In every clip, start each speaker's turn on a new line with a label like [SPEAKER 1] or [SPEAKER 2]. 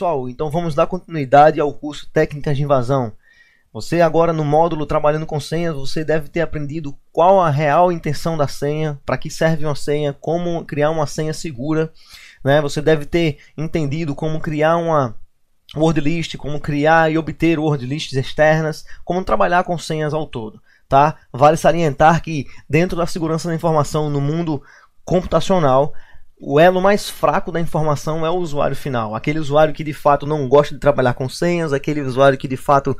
[SPEAKER 1] pessoal, então vamos dar continuidade ao curso Técnicas de Invasão. Você agora no módulo Trabalhando com Senhas, você deve ter aprendido qual a real intenção da senha, para que serve uma senha, como criar uma senha segura, né? Você deve ter entendido como criar uma word list, como criar e obter word lists externas, como trabalhar com senhas ao todo, tá? Vale salientar que dentro da segurança da informação no mundo computacional, o elo mais fraco da informação é o usuário final, aquele usuário que de fato não gosta de trabalhar com senhas, aquele usuário que de fato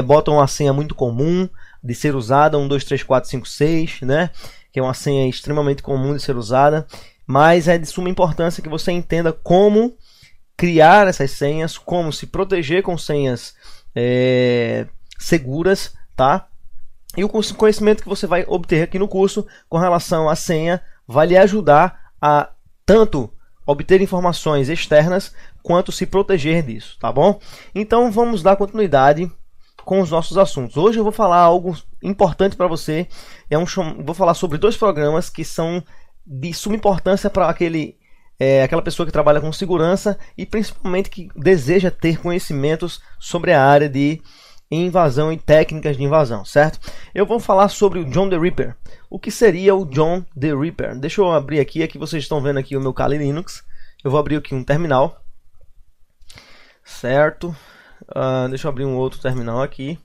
[SPEAKER 1] bota uma senha muito comum de ser usada, 1, 2, 3, 4, 5, 6, né? Que é uma senha extremamente comum de ser usada, mas é de suma importância que você entenda como criar essas senhas, como se proteger com senhas seguras, tá? E o conhecimento que você vai obter aqui no curso com relação à senha vai lhe ajudar a tanto obter informações externas quanto se proteger disso, tá bom? Então vamos dar continuidade com os nossos assuntos. Hoje eu vou falar algo importante para você. Vou falar sobre dois programas que são de suma importância para aquela pessoa que trabalha com segurança e principalmente que deseja ter conhecimentos sobre a área de invasão e técnicas de invasão, certo? Eu vou falar sobre o John the Ripper. O que seria o John the Ripper? Deixa eu abrir aqui vocês estão vendo aqui o meu Kali Linux. Eu vou abrir aqui um terminal, certo? Deixa eu abrir um outro terminal aqui.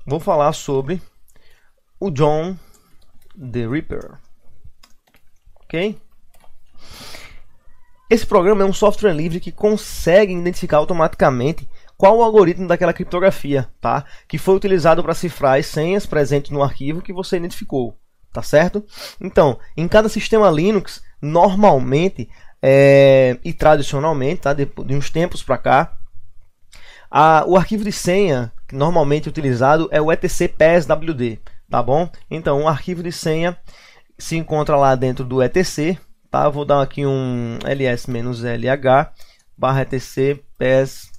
[SPEAKER 1] Vou falar sobre o John the Ripper, ok? Esse programa é um software livre que consegue identificar automaticamente qual o algoritmo daquela criptografia, tá? Que foi utilizado para cifrar as senhas presentes no arquivo que você identificou, tá certo? Então, em cada sistema Linux, normalmente e tradicionalmente, tá? De uns tempos para cá, o arquivo de senha normalmente utilizado é o etc-PSWD, tá bom? Então, o arquivo de senha se encontra lá dentro do etc, tá? Vou dar aqui um ls-lh /etc-PSWD.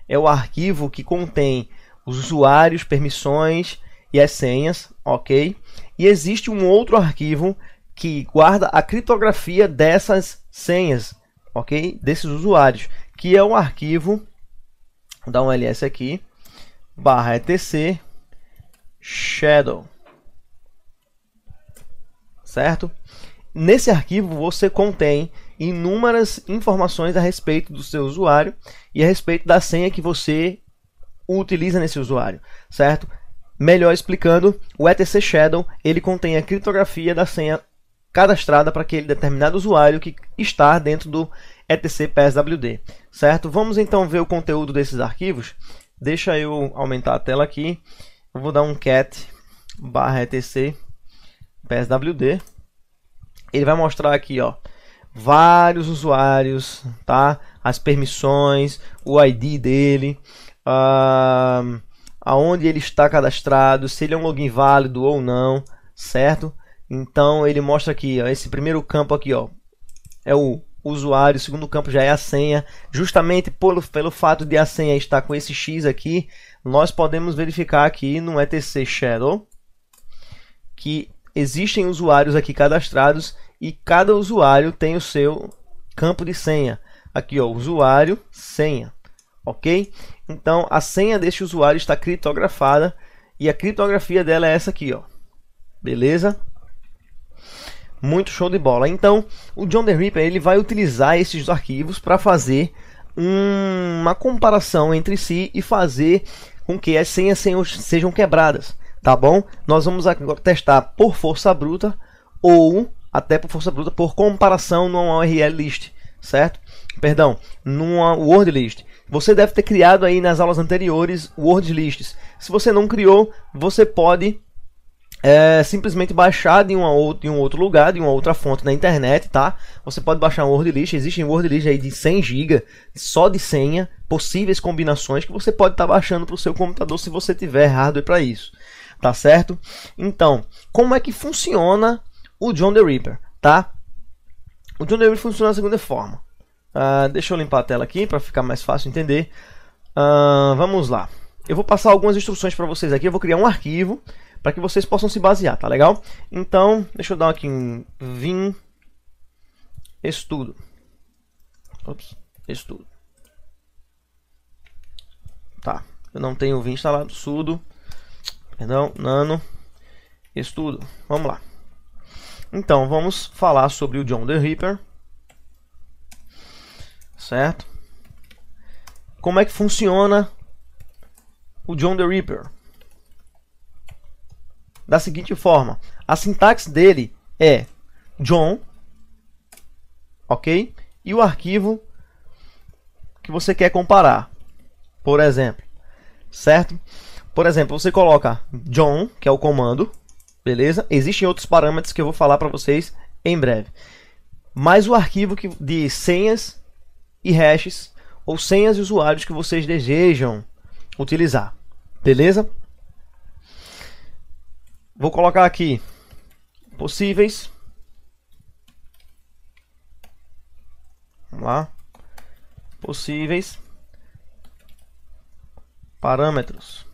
[SPEAKER 1] É o arquivo que contém os usuários, permissões e as senhas, ok? E existe um outro arquivo que guarda a criptografia dessas senhas, ok? Desses usuários, que é o arquivo, vou dar um ls aqui, /etc shadow, certo? Nesse arquivo você contém inúmeras informações a respeito do seu usuário e a respeito da senha que você utiliza nesse usuário, certo? Melhor explicando, o etc shadow ele contém a criptografia da senha cadastrada para aquele determinado usuário que está dentro do etc-PSWD, certo? Vamos então ver o conteúdo desses arquivos. Deixa eu aumentar a tela aqui. Eu vou dar um cat /etc-PSWD. Ele vai mostrar aqui, ó, vários usuários, tá? As permissões, o ID dele, aonde ele está cadastrado, se ele é um login válido ou não, certo? Então ele mostra aqui, ó, esse primeiro campo aqui, ó, é o usuário, o segundo campo já é a senha. Justamente pelo fato de a senha estar com esse X aqui, nós podemos verificar aqui no etc shadow que existem usuários aqui cadastrados e cada usuário tem o seu campo de senha. Aqui, ó, usuário, senha, ok? Então a senha deste usuário está criptografada e a criptografia dela é essa aqui, ó. Beleza? Muito show de bola. Então o John the Ripper ele vai utilizar esses arquivos para fazer uma comparação entre si e fazer com que as senhas sejam quebradas. Tá bom? Nós vamos agora testar por força bruta ou até por força bruta por comparação numa URL list, certo? Perdão, numa word list. Você deve ter criado aí nas aulas anteriores word lists. Se você não criou, você pode simplesmente baixar de um outro lugar, de uma outra fonte na internet, tá? Você pode baixar um word list. Existem word list aí de 100 GB só de senha, possíveis combinações que você pode estar baixando para o seu computador se você tiver hardware para isso. Tá certo? Então, como é que funciona o John the Ripper, tá? O John the Ripper funciona da seguinte forma. Deixa eu limpar a tela aqui para ficar mais fácil entender. Vamos lá. Eu vou passar algumas instruções para vocês aqui. Eu vou criar um arquivo para que vocês possam se basear, tá legal? Então, deixa eu dar aqui um vim estudo. Ops, isso tudo. Tá, eu não tenho o vim instalado, sudo, perdão, nano, isso tudo. Vamos lá. Então, vamos falar sobre o John the Ripper, certo? Como é que funciona o John the Ripper? Da seguinte forma, a sintaxe dele é John, ok? E o arquivo que você quer comparar, por exemplo, certo? Por exemplo, você coloca John, que é o comando, beleza? Existem outros parâmetros que eu vou falar para vocês em breve. Mas o arquivo de senhas e hashes, ou senhas e usuários que vocês desejam utilizar, beleza? Vou colocar aqui possíveis. Vamos lá. Possíveis parâmetros.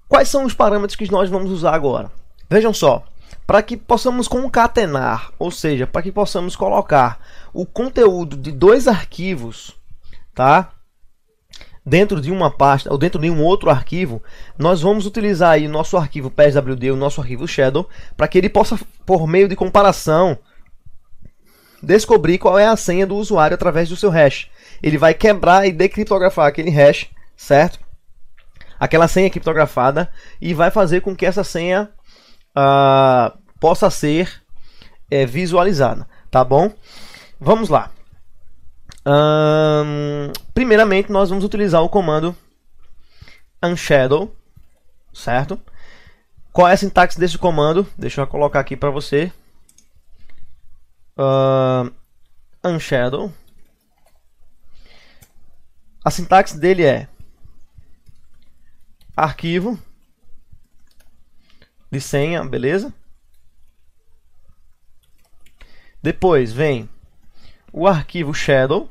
[SPEAKER 1] Quais são os parâmetros que nós vamos usar agora? Vejam só, para que possamos concatenar, ou seja, para que possamos colocar o conteúdo de dois arquivos, tá? Dentro de uma pasta ou dentro de um outro arquivo, nós vamos utilizar aí o nosso arquivo PSWD, o nosso arquivo Shadow, para que ele possa, por meio de comparação, descobrir qual é a senha do usuário através do seu hash. Ele vai quebrar e decriptografar aquele hash, certo? Aquela senha criptografada, e vai fazer com que essa senha possa ser visualizada, tá bom? Vamos lá. Primeiramente, nós vamos utilizar o comando unshadow, certo? Qual é a sintaxe desse comando? Deixa eu colocar aqui para você. Unshadow. A sintaxe dele é arquivo de senha, beleza? Depois vem o arquivo shadow.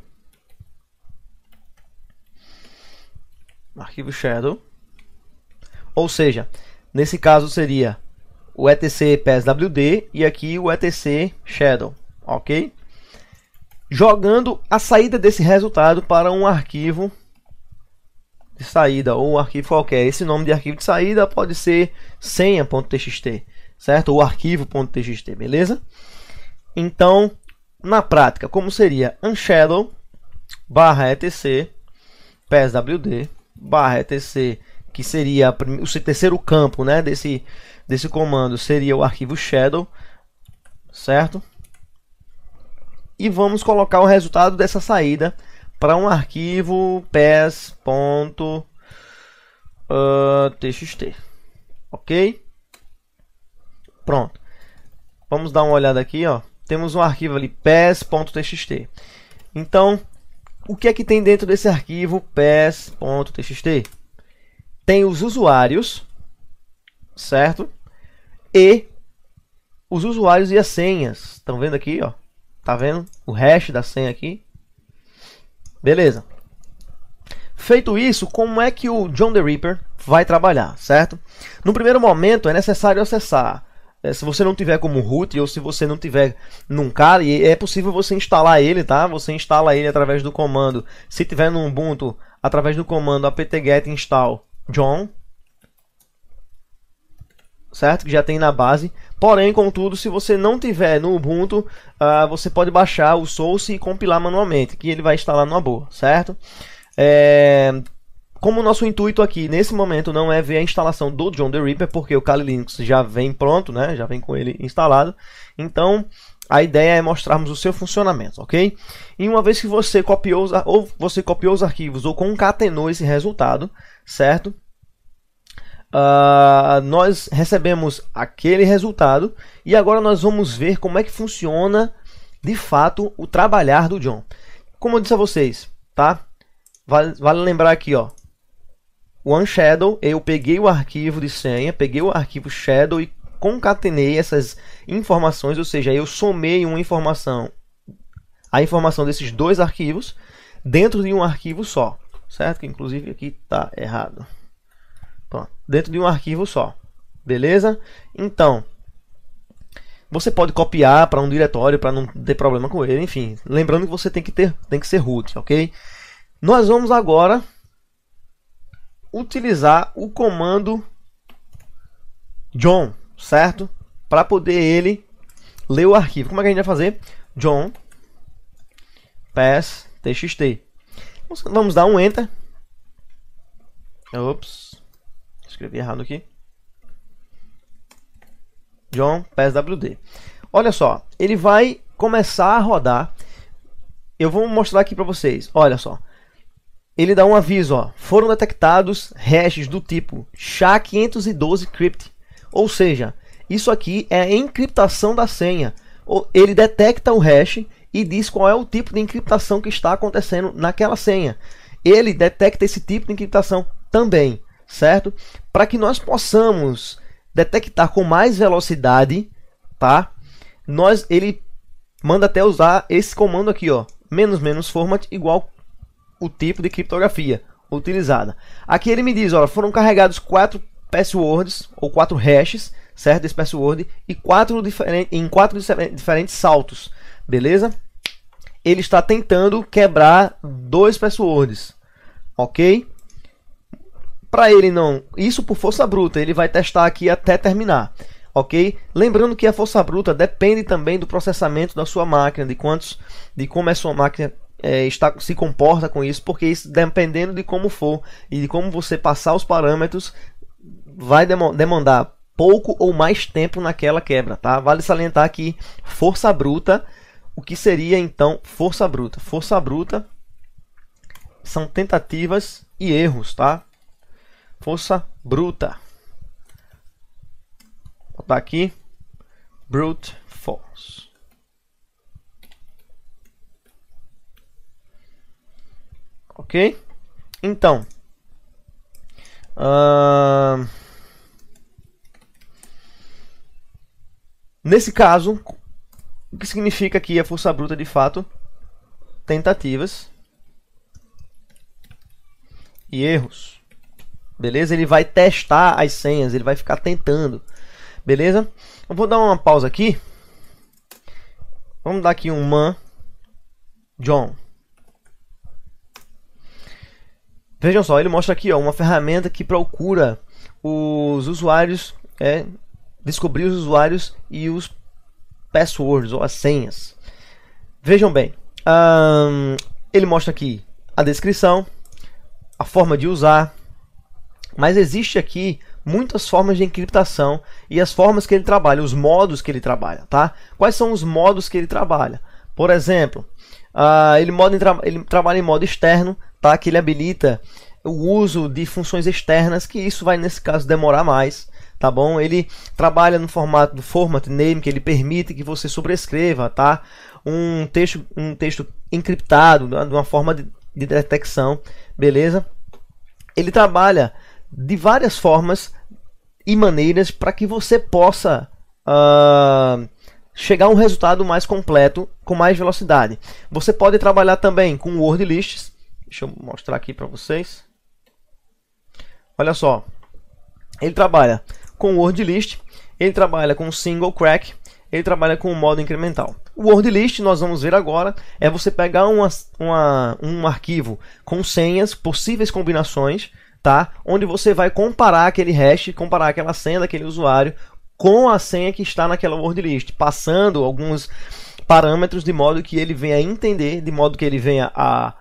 [SPEAKER 1] Arquivo shadow. Ou seja, nesse caso seria o etc pswd e aqui o etc shadow, ok? Jogando a saída desse resultado para um arquivo de saída ou um arquivo qualquer. Esse nome de arquivo de saída pode ser senha.txt, certo? Ou arquivo.txt, beleza? Então, na prática, como seria unshadow barra etc pswd barra etc, que seria o terceiro campo, né, desse comando, seria o arquivo shadow, certo? E vamos colocar o resultado dessa saída para um arquivo pes.txt, ok? Pronto. Vamos dar uma olhada aqui, ó. Temos um arquivo ali pes.txt. Então, o que é que tem dentro desse arquivo pes.txt? Tem os usuários, certo? E os usuários e as senhas. Estão vendo aqui, ó? Tá vendo o hash da senha aqui? Beleza. Feito isso, como é que o John the Ripper vai trabalhar, certo? No primeiro momento é necessário acessar. Se você não tiver como root ou se você não tiver num CAR, é possível você instalar ele, tá? Você instala ele através do comando. Se tiver no Ubuntu, através do comando apt-get install John, certo? Que já tem na base. Porém, contudo, se você não tiver no Ubuntu, você pode baixar o source e compilar manualmente, que ele vai instalar numa boa, certo? Como o nosso intuito aqui nesse momento não é ver a instalação do John the Ripper, porque o Kali Linux já vem pronto, né? Já vem com ele instalado. Então, a ideia é mostrarmos o seu funcionamento, ok? E uma vez que você copiou os arquivos ou concatenou esse resultado, certo? Nós recebemos aquele resultado e agora nós vamos ver como é que funciona de fato o trabalhar do John. Como eu disse a vocês, tá? Vale lembrar aqui, ó, o unshadow, eu peguei o arquivo de senha, peguei o arquivo shadow e concatenei essas informações, ou seja, eu somei uma informação, a informação desses dois arquivos dentro de um arquivo só, certo? Que inclusive aqui está errado. Pronto, dentro de um arquivo só, beleza? Então, Você pode copiar para um diretório para não ter problema com ele, enfim. Lembrando que você tem que ser root, ok? Nós vamos agora utilizar o comando John, certo? Para poder ele ler o arquivo. Como é que a gente vai fazer? John pass txt. Vamos dar um enter. Ops, escrevi errado aqui. John PassWD. Olha só, ele vai começar a rodar. Eu vou mostrar aqui para vocês. Olha só, ele dá um aviso, ó. Foram detectados hashes do tipo SHA-512 ou seja, isso aqui é a encriptação da senha. Ele detecta o hash e diz qual é o tipo de encriptação que está acontecendo naquela senha. Ele detecta esse tipo de encriptação também, certo? Para que nós possamos detectar com mais velocidade, tá? Ele manda até usar esse comando aqui, ó, --format igual o tipo de criptografia utilizada. Aqui ele me diz, ó, foram carregados 4 passwords ou 4 hashes, certo? Desse password e em 4 diferentes saltos, beleza? Ele está tentando quebrar 2 passwords, ok? Para ele não, isso por força bruta, ele vai testar aqui até terminar, ok? Lembrando que a força bruta depende também do processamento da sua máquina, de como a sua máquina se comporta com isso, porque isso, dependendo de como for e de como você passar os parâmetros, vai demandar pouco ou mais tempo naquela quebra, tá? Vale salientar que força bruta, o que seria então força bruta? Força bruta são tentativas e erros, tá? Força bruta. Vou botar aqui brute force. Ok? Então, nesse caso, o que significa aqui a força bruta de fato? Tentativas e erros. Beleza? Ele vai testar as senhas, ele vai ficar tentando. Beleza? Eu vou dar uma pausa aqui. Vamos dar aqui um man John. Vejam só, ele mostra aqui, ó, uma ferramenta que procura os usuários, descobrir os usuários e os passwords ou as senhas. Vejam bem, ele mostra aqui a descrição, a forma de usar, mas existe aqui muitas formas de encriptação e as formas que ele trabalha, os modos que ele trabalha, tá? Quais são os modos que ele trabalha? Por exemplo, ele trabalha em modo externo, tá? Que ele habilita o uso de funções externas, que isso vai nesse caso demorar mais, tá bom? Ele trabalha no formato do format name, que ele permite que você sobrescreva, tá? Um texto encriptado, de uma forma de detecção, beleza? Ele trabalha de várias formas e maneiras para que você possa chegar a um resultado mais completo, com mais velocidade. Você pode trabalhar também com word lists. Deixa eu mostrar aqui para vocês. Olha só, ele trabalha com word list, ele trabalha com single crack, ele trabalha com o modo incremental. O word list, nós vamos ver agora, é você pegar um arquivo com senhas, possíveis combinações, tá? Onde você vai comparar aquele hash, comparar aquela senha daquele usuário com a senha que está naquela word list, passando alguns parâmetros de modo que ele venha a entender, de modo que ele venha a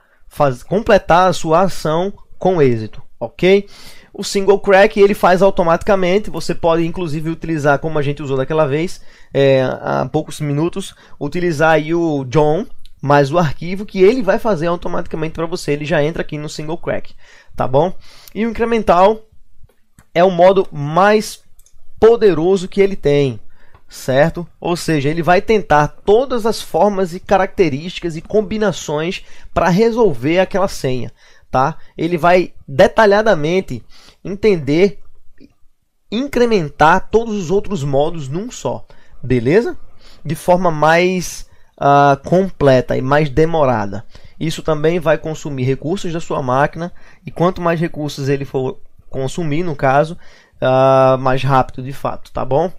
[SPEAKER 1] completar a sua ação com êxito, ok? O single crack ele faz automaticamente, você pode inclusive utilizar, como a gente usou daquela vez, há poucos minutos, utilizar aí o John, mais o arquivo que ele vai fazer automaticamente para você, ele já entra aqui no single crack, tá bom? E o incremental é o modo mais poderoso que ele tem, certo? Ou seja, ele vai tentar todas as formas e características e combinações para resolver aquela senha, tá? Ele vai detalhadamente entender, incrementar todos os outros modos num só, beleza? De forma mais completa e mais demorada. Isso também vai consumir recursos da sua máquina, e quanto mais recursos ele for consumir, no caso, mais rápido de fato, tá bom?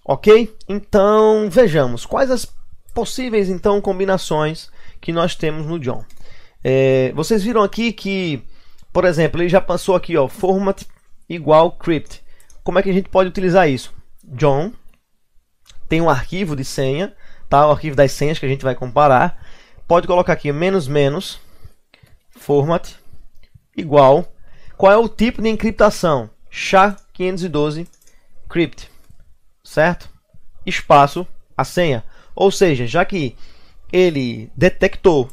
[SPEAKER 1] Ok? Então vejamos quais as possíveis então combinações que nós temos no John. Vocês viram aqui que, por exemplo, ele já passou aqui, ó, format igual crypt. Como é que a gente pode utilizar isso? John tem um arquivo de senha, tá? O arquivo das senhas que a gente vai comparar. Pode colocar aqui menos menos format igual. Qual é o tipo de encriptação? SHA-512 crypt, certo? Espaço a senha. Ou seja, já que ele detectou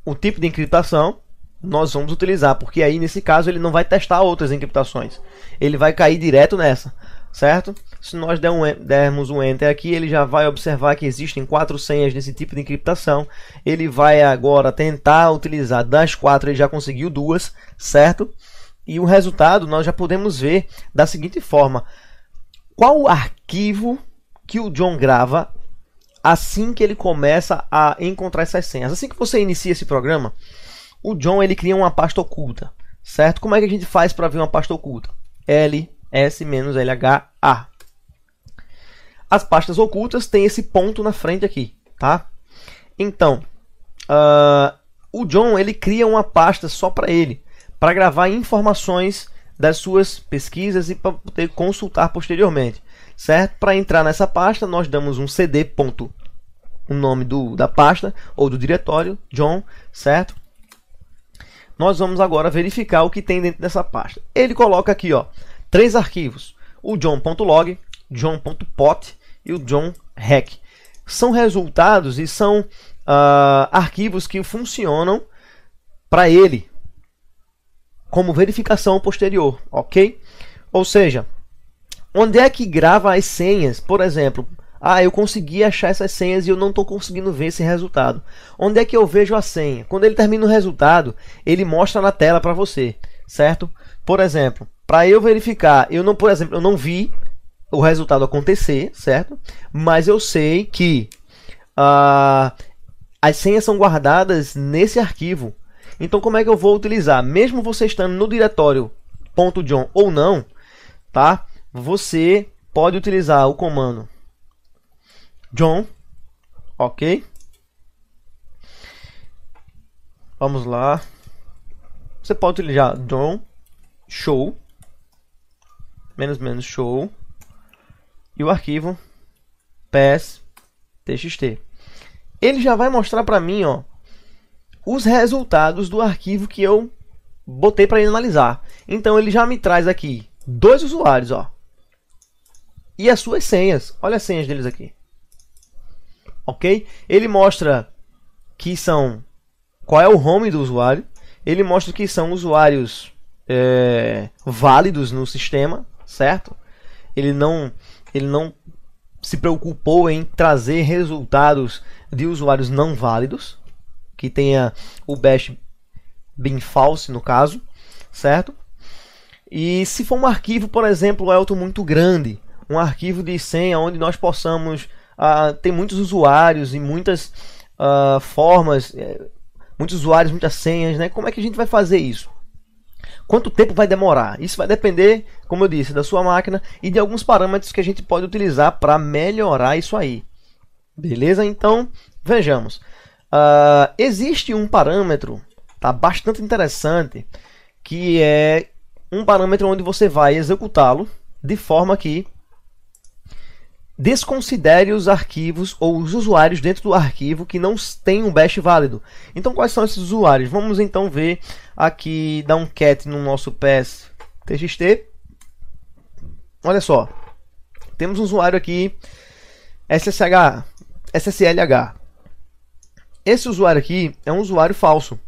[SPEAKER 1] o tipo de encriptação, nós vamos utilizar, porque aí nesse caso ele não vai testar outras encriptações, ele vai cair direto nessa, certo? Se nós dermos um enter aqui, ele já vai observar que existem 4 senhas desse tipo de encriptação. Ele vai agora tentar utilizar das 4, ele já conseguiu 2, certo? E o resultado nós já podemos ver da seguinte forma: qual o arquivo que o John grava assim que ele começa a encontrar essas senhas. Assim que você inicia esse programa, o John ele cria uma pasta oculta, certo? Como é que a gente faz para ver uma pasta oculta? ls-lha. As pastas ocultas têm esse ponto na frente aqui, tá? Então, o John ele cria uma pasta só para ele, para gravar informações das suas pesquisas e para poder consultar posteriormente, certo? Para entrar nessa pasta, nós damos um cd. O nome da pasta ou do diretório, John, certo? Nós vamos agora verificar o que tem dentro dessa pasta. Ele coloca aqui, ó, 3 arquivos: o john.log, john.pot e o john.rec. São resultados e são arquivos que funcionam para ele como verificação posterior, ok? Ou seja, onde é que grava as senhas? Por exemplo, eu consegui achar essas senhas e eu não estou conseguindo ver esse resultado. Onde é que eu vejo a senha? Quando ele termina o resultado, ele mostra na tela para você, certo? Por exemplo, para eu verificar, eu não vi o resultado acontecer, certo? Mas eu sei que as senhas são guardadas nesse arquivo. Então, como é que eu vou utilizar? Mesmo você estando no diretório .john ou não, tá? Você pode utilizar o comando John, ok? Vamos lá. Você pode utilizar John show menos show e o arquivo ps.txt. Ele já vai mostrar para mim, ó, os resultados do arquivo que eu botei para ele analisar. Então ele já me traz aqui 2 usuários, ó, e as suas senhas. Olha as senhas deles aqui. Ok? Ele mostra que são qual é o home do usuário. Ele mostra que são usuários válidos no sistema, certo? Ele não se preocupou em trazer resultados de usuários não válidos, que tenha o bash bem false no caso, certo? E se for um arquivo, por exemplo, Elton, muito grande, um arquivo de senha onde nós possamos ter muitos usuários e muitas formas, muitos usuários, muitas senhas, né? Como é que a gente vai fazer isso? Quanto tempo vai demorar? Isso vai depender, como eu disse, da sua máquina e de alguns parâmetros que a gente pode utilizar para melhorar isso aí. Beleza? Então, vejamos. Existe um parâmetro, tá, bastante interessante, que é um parâmetro onde você vai executá-lo de forma que desconsidere os arquivos ou os usuários dentro do arquivo que não tem um bash válido. Então, quais são esses usuários? Vamos então ver aqui, dar um cat no nosso ps.txt. Olha só, temos um usuário aqui, sslh. Esse usuário aqui é um usuário falso.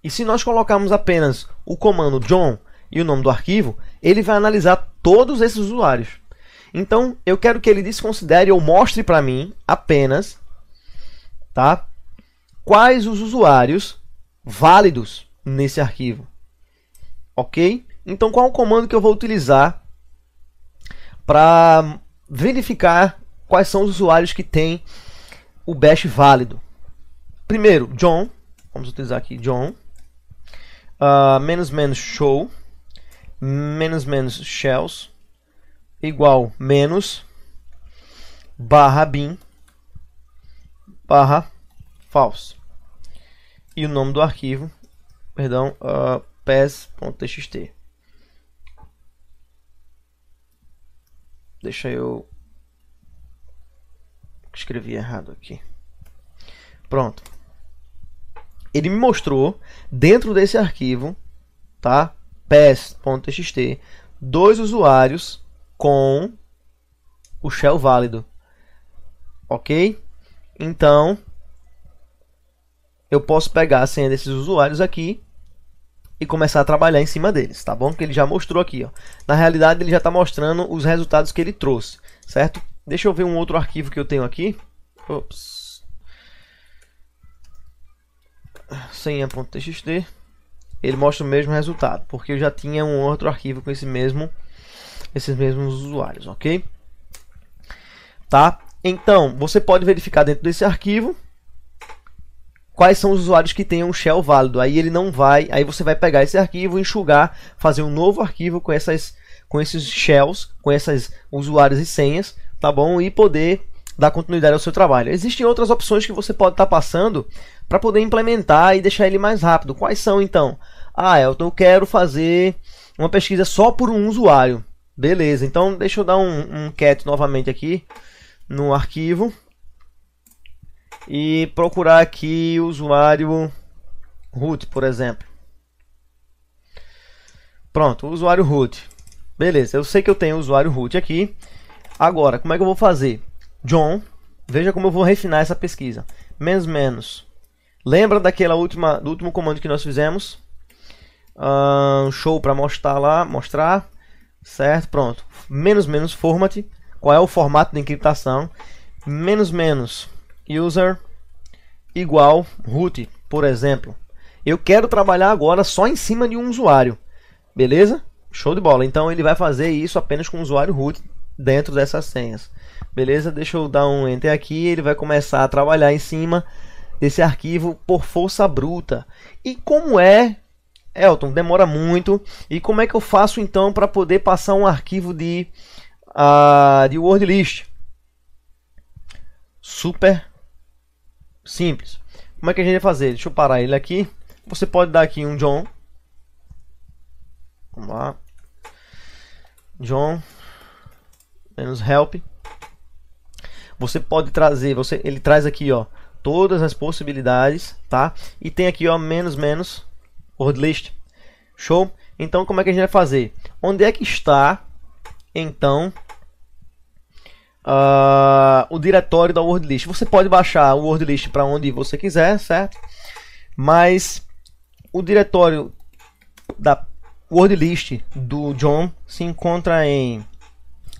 [SPEAKER 1] E se nós colocarmos apenas o comando John e o nome do arquivo, ele vai analisar todos esses usuários. Então, eu quero que ele desconsidere ou mostre para mim apenas, tá, quais os usuários válidos nesse arquivo. Ok? Então, qual é o comando que eu vou utilizar para verificar quais são os usuários que têm o bash válido? Primeiro, John. Vamos utilizar aqui John. --show --shells igual menos barra bin barra false. E o nome do arquivo, perdão, pass.txt. Deixa eu escrevi errado aqui. Pronto. Ele me mostrou dentro desse arquivo, tá? pass.txt, dois usuários com o shell válido. OK? Então, eu posso pegar a senha desses usuários aqui e começar a trabalhar em cima deles, tá bom? Que ele já mostrou aqui, ó. Na realidade, ele já está mostrando os resultados que ele trouxe, certo? Deixa eu ver um outro arquivo que eu tenho aqui. Ops. Senha.txt. Ele mostra o mesmo resultado, porque eu já tinha um outro arquivo com esses mesmos usuários, ok? Tá? Então, você pode verificar dentro desse arquivo quais são os usuários que tenham um shell válido. Aí ele não vai, aí você vai pegar esse arquivo, enxugar, fazer um novo arquivo com esses shells, com esses usuários e senhas, tá bom? E poder dar continuidade ao seu trabalho. Existem outras opções que você pode estar passando para poder implementar e deixar ele mais rápido. Quais são então? Eu quero fazer uma pesquisa só por um usuário. Beleza, então deixa eu dar um cat novamente aqui no arquivo e procurar aqui o usuário root, por exemplo. Pronto, o usuário root. Beleza, eu sei que eu tenho o usuário root aqui. Agora, como é que eu vou fazer? John, veja como eu vou refinar essa pesquisa. Menos. Lembra do último comando que nós fizemos? Show para mostrar. Certo, pronto. Menos format. Qual é o formato de encriptação? Menos user igual root, por exemplo. Eu quero trabalhar agora só em cima de um usuário. Beleza? Show de bola. Então ele vai fazer isso apenas com o usuário root dentro dessas senhas. Beleza? Deixa eu dar um enter aqui. Ele vai começar a trabalhar em cima desse arquivo por força bruta. E como é, Elton, demora muito. E como é que eu faço então para poder passar um arquivo de word list? Super simples. Como é que a gente vai fazer? Deixa eu parar ele aqui. Você pode dar aqui um John. Vamos lá. John -help. Você pode trazer, ele traz aqui, ó, todas as possibilidades, tá? E tem aqui, ó, menos word list. Show? Então, como é que a gente vai fazer? Onde é que está, então, o diretório da word list? Você pode baixar o word list para onde você quiser, certo? Mas o diretório da word list do John se encontra em...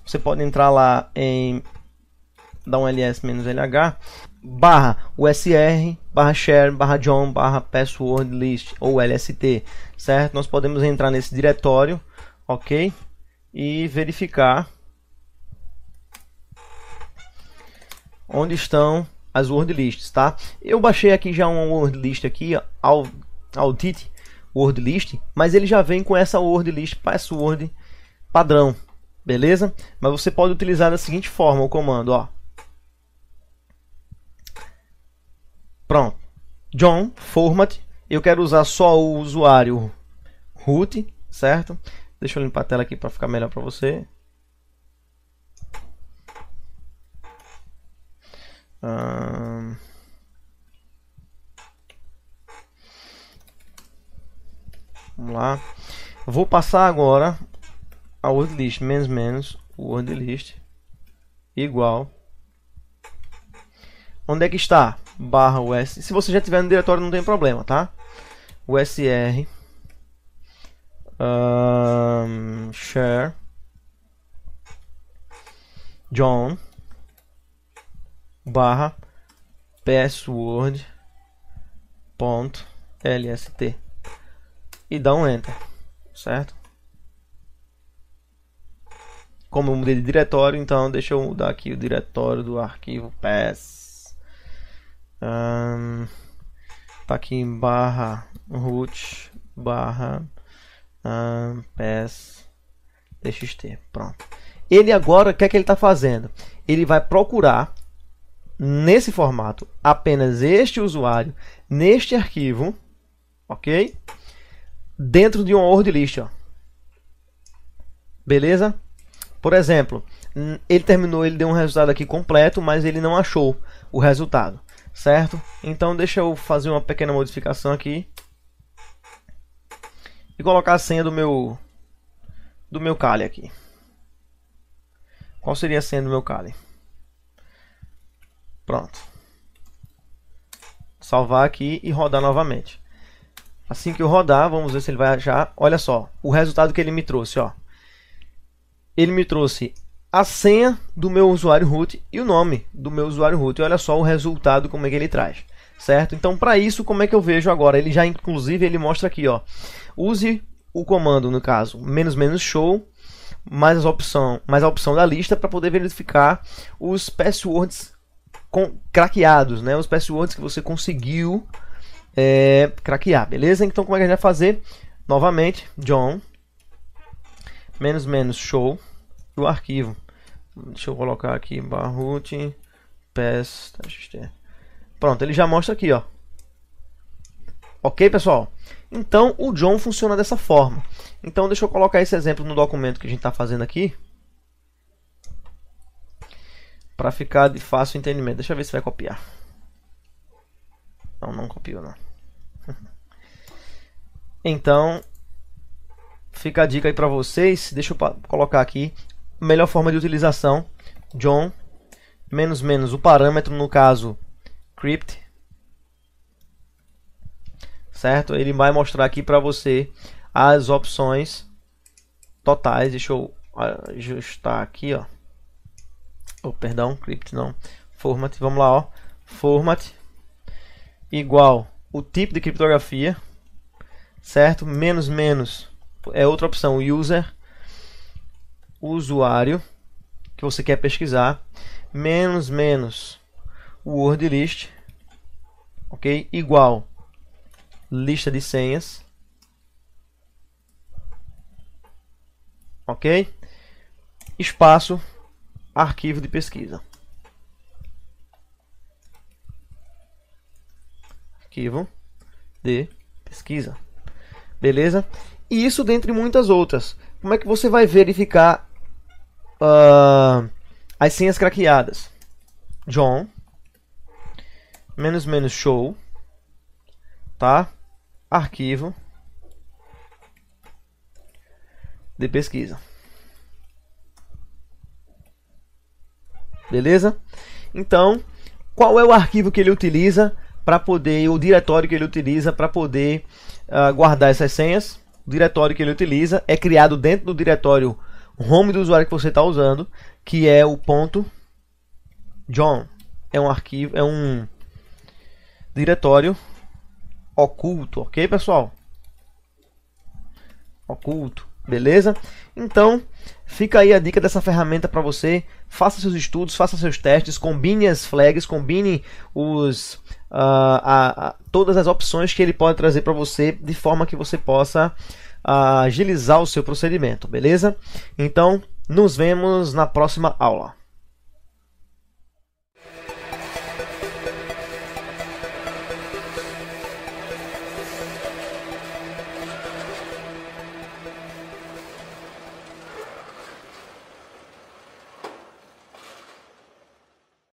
[SPEAKER 1] Você pode entrar lá em... Dá um ls-lh barra usr barra share barra john barra password list ou lst, certo? Nós podemos entrar nesse diretório, ok? E verificar onde estão as word lists, tá? Eu baixei aqui já uma word list aqui, audit word list, mas ele já vem com essa word list password padrão, beleza? Mas você pode utilizar da seguinte forma o comando, ó. Pronto, John format, eu quero usar só o usuário root, certo? Deixa eu limpar a tela aqui para ficar melhor para você. Vamos lá. Vou passar agora a word list menos word list igual. Onde é que está? Barra us. Se você já tiver no diretório não tem problema, tá? usr share john barra password ponto lst e dá um enter, certo? Como eu mudei de diretório, então deixa eu mudar aqui o diretório do arquivo pass. Tá aqui em barra root barra pass txt. Pronto. Ele agora, o que é que ele está fazendo? Ele vai procurar nesse formato apenas este usuário, neste arquivo, ok? Dentro de uma word list, ó. Beleza? Por exemplo, ele terminou, ele deu um resultado aqui completo, mas ele não achou o resultado, certo? Então deixa eu fazer uma pequena modificação aqui e colocar a senha do meu Kali aqui. Qual seria a senha do meu Kali? Pronto. Salvar aqui e rodar novamente. Assim que eu rodar, vamos ver se ele vai achar. Olha só, o resultado que ele me trouxe, ó. Ele me trouxe a senha do meu usuário root e o nome do meu usuário root. E olha só o resultado, como é que ele traz, certo? Então, para isso, como é que eu vejo agora? Ele já, inclusive, ele mostra aqui, ó. Use o comando, no caso, "-show", mais a opção da lista para poder verificar os passwords craqueados, né? Os passwords que você conseguiu craquear, beleza? Então, como é que a gente vai fazer? Novamente, John "-show", o arquivo. Deixa eu colocar aqui /root pass-txt. Pronto, ele já mostra aqui, ó. Ok, pessoal? Então, o John funciona dessa forma. Então, deixa eu colocar esse exemplo no documento que a gente está fazendo aqui, para ficar de fácil entendimento. Deixa eu ver se vai copiar. Não copiou, não. Então, fica a dica aí para vocês. Deixa eu colocar aqui. Melhor forma de utilização: John --, o parâmetro, no caso, crypt. Certo? Ele vai mostrar aqui para você as opções totais. Deixa eu ajustar aqui, ó. Oh, perdão, crypt não. Format, vamos lá, ó. Format igual o tipo de criptografia, certo? --, é outra opção, user, usuário que você quer pesquisar, --, o word list, ok? Igual lista de senhas, ok? Espaço, arquivo de pesquisa. Arquivo de pesquisa. Beleza? E isso dentre muitas outras. Como é que você vai verificar as senhas craqueadas? John --, tá? Arquivo de pesquisa. Beleza? Então, qual é o arquivo que ele utiliza para poder, o diretório que ele utiliza para poder guardar essas senhas? O diretório que ele utiliza é criado dentro do diretório home do usuário que você está usando, que é o .john. É um arquivo, é um diretório oculto, ok, pessoal? Oculto, beleza? Então, fica aí a dica dessa ferramenta para você. Faça seus estudos, faça seus testes, combine as flags, combine todas as opções que ele pode trazer para você, de forma que você possa agilizar o seu procedimento, beleza? Então, nos vemos na próxima aula.